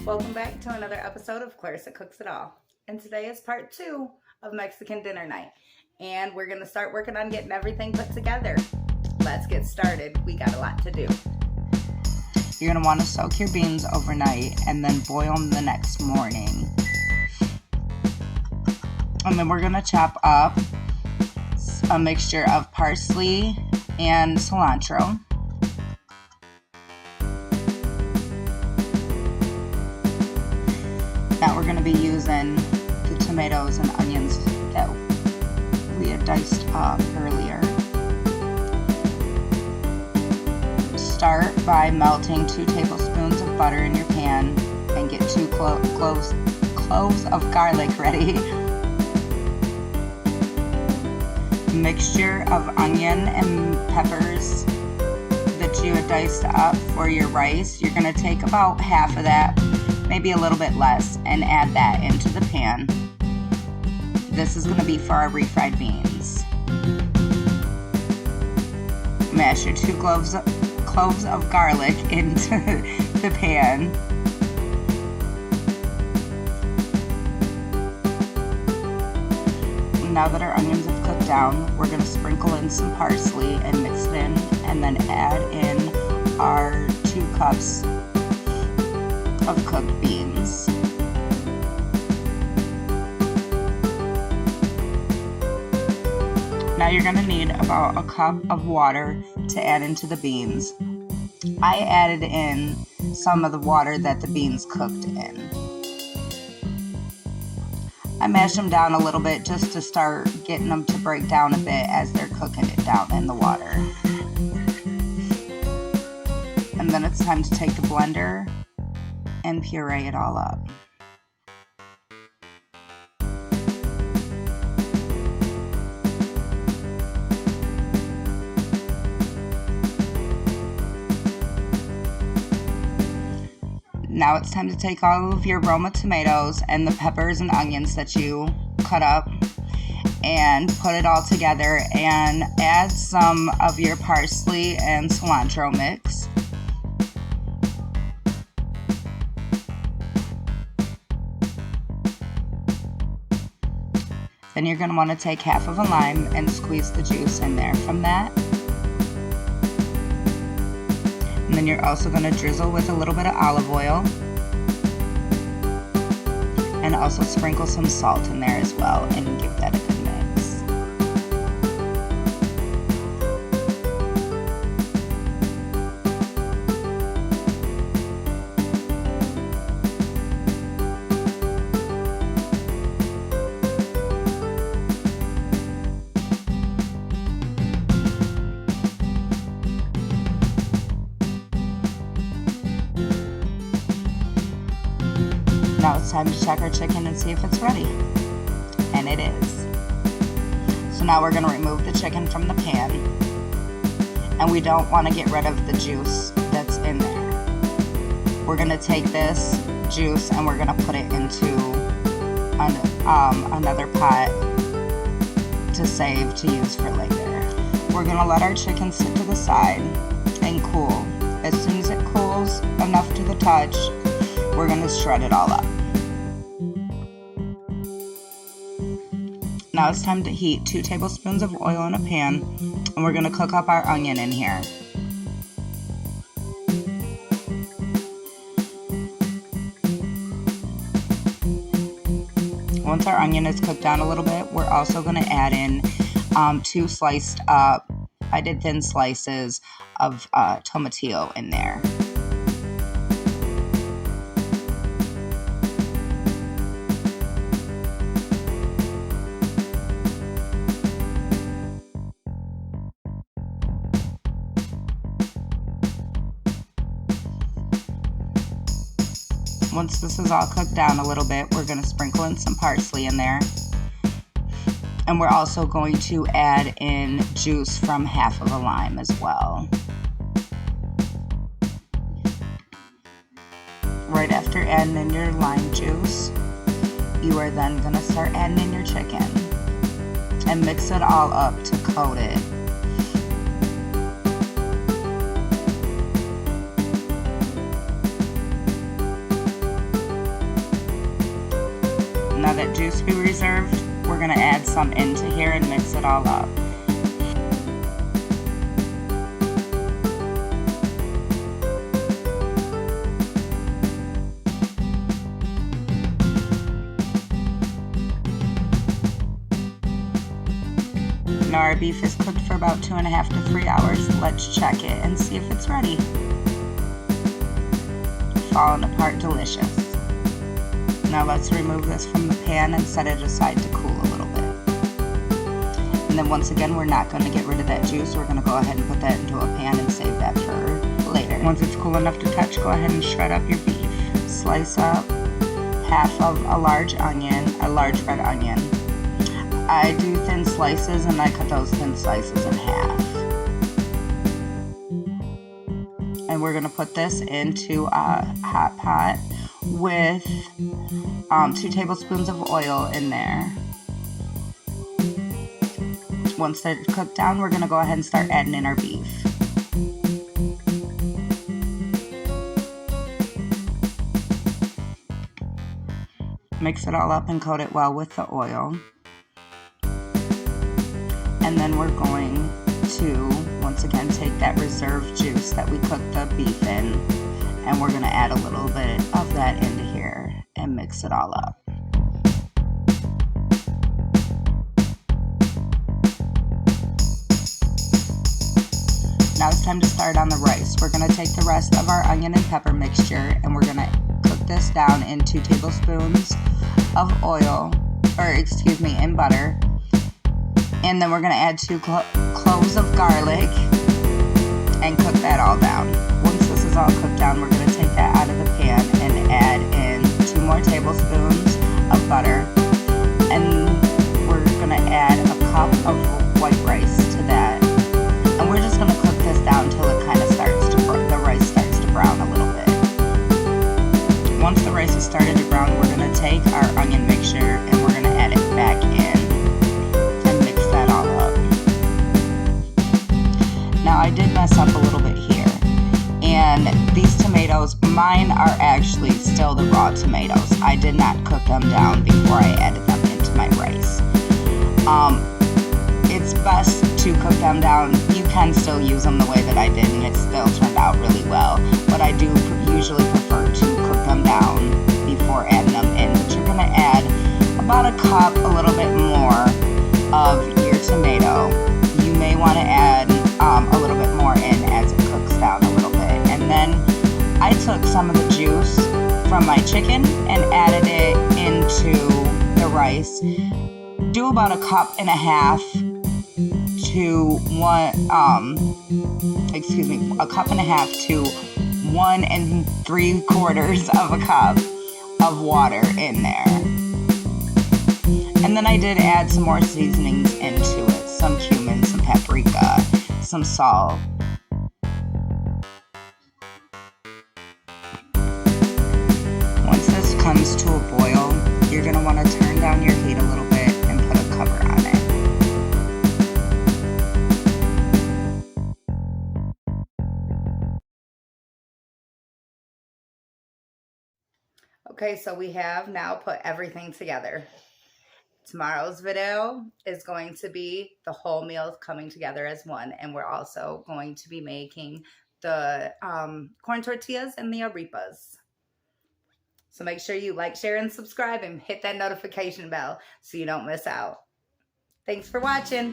Welcome back to another episode of Clarissa Cooks It All. And today is part 2 of Mexican dinner night. And we're going to start working on getting everything put together. Let's get started. We got a lot to do. You're going to want to soak your beans overnight and then boil them the next morning. And then we're going to chop up a mixture of parsley and cilantro. Now we're going to be using the tomatoes and onions that we had diced up earlier. Start by melting 2 tablespoons of butter in your pan and get 2 cloves of garlic ready. Mixture of onion and peppers that you had diced up for your rice. You're going to take about half of that, maybe a little bit less, and add that into the pan. This is going to be for our refried beans. Mash your 2 cloves of garlic into the pan. Now that our onions have cooked down, we're going to sprinkle in some parsley and mix it in, and then add in our 2 cups of cooked beans. Now you're going to need about a cup of water to add into the beans. I added in some of the water that the beans cooked in. I mash them down a little bit just to start getting them to break down a bit as they're cooking it down in the water. And then it's time to take the blender and puree it all up. Now it's time to take all of your Roma tomatoes and the peppers and onions that you cut up and put it all together and add some of your parsley and cilantro mix. Then you're going to want to take half of a lime and squeeze the juice in there from that. And then you're also going to drizzle with a little bit of olive oil. And also sprinkle some salt in there as well and give that a good mix. Now it's time to check our chicken and see if it's ready. And it is. So now we're going to remove the chicken from the pan. And we don't want to get rid of the juice that's in there. We're going to take this juice and we're going to put it into another pot to save to use for later. We're going to let our chicken sit to the side and cool. As soon as it cools enough to the touch, we're going to shred it all up. Now it's time to heat 2 tablespoons of oil in a pan, and we're going to cook up our onion in here. Once our onion is cooked down a little bit, we're also going to add in 2 sliced up, I did thin slices of tomatillo in there. Once this is all cooked down a little bit, we're going to sprinkle in some parsley in there. And we're also going to add in juice from half of a lime as well. Right after adding in your lime juice, you are then going to start adding in your chicken and mix it all up to coat it. Now that juice we reserved, we're going to add some into here and mix it all up. Now our beef is cooked for about 2.5 to 3 hours. Let's check it and see if it's ready. Falling apart delicious. Now let's remove this from the pan and set it aside to cool a little bit. And then once again, we're not going to get rid of that juice. We're going to go ahead and put that into a pan and save that for later. Once it's cool enough to touch, go ahead and shred up your beef. Slice up half of a large onion, a large red onion. I do thin slices and I cut those thin slices in half. And we're going to put this into a hot pot with 2 tablespoons of oil in there. Once they're cooked down, we're going to go ahead and start adding in our beef. Mix it all up and coat it well with the oil. And then we're going to, once again, take that reserved juice that we cooked the beef in, and we're going to add a little bit of that into here and mix it all up. Now it's time to start on the rice. We're going to take the rest of our onion and pepper mixture, and we're going to cook this down in 2 tablespoons of oil, in butter. And then we're going to add 2 cloves of garlic and cook that all down. Once this is all cooked down, we're going to take that out of the pan and add in 2 more tablespoons of butter. And we're going to add a cup of white rice to that. And we're just going to cook this down until it kind of the rice starts to brown a little bit. Once the rice has started to brown, we're going to take our onion mixture and we're going to add it back in. Now I did mess up a little bit here, and these tomatoes, mine are actually still the raw tomatoes. I did not cook them down before I added them into my rice. It's best to cook them down. You can still use them the way that I did, and it still turned out really well, but I do usually prefer to cook them down before adding them in. But you're going to add about a cup, a little bit more of your tomato. You may want to add a little bit more in as it cooks down a little bit. And then I took some of the juice from my chicken and added it into the rice. Do about a cup and a half to 1 3/4 of a cup of water in there. And then I did add some more seasonings into it, some cumin, some paprika, some salt. Once this comes to a boil, you're going to want to turn down your heat a little bit and put a cover on it. Okay, so we have now put everything together. Tomorrow's video is going to be the whole meal coming together as one, and we're also going to be making the corn tortillas and the arepas. So make sure you like, share, and subscribe, and hit that notification bell so you don't miss out. Thanks for watching.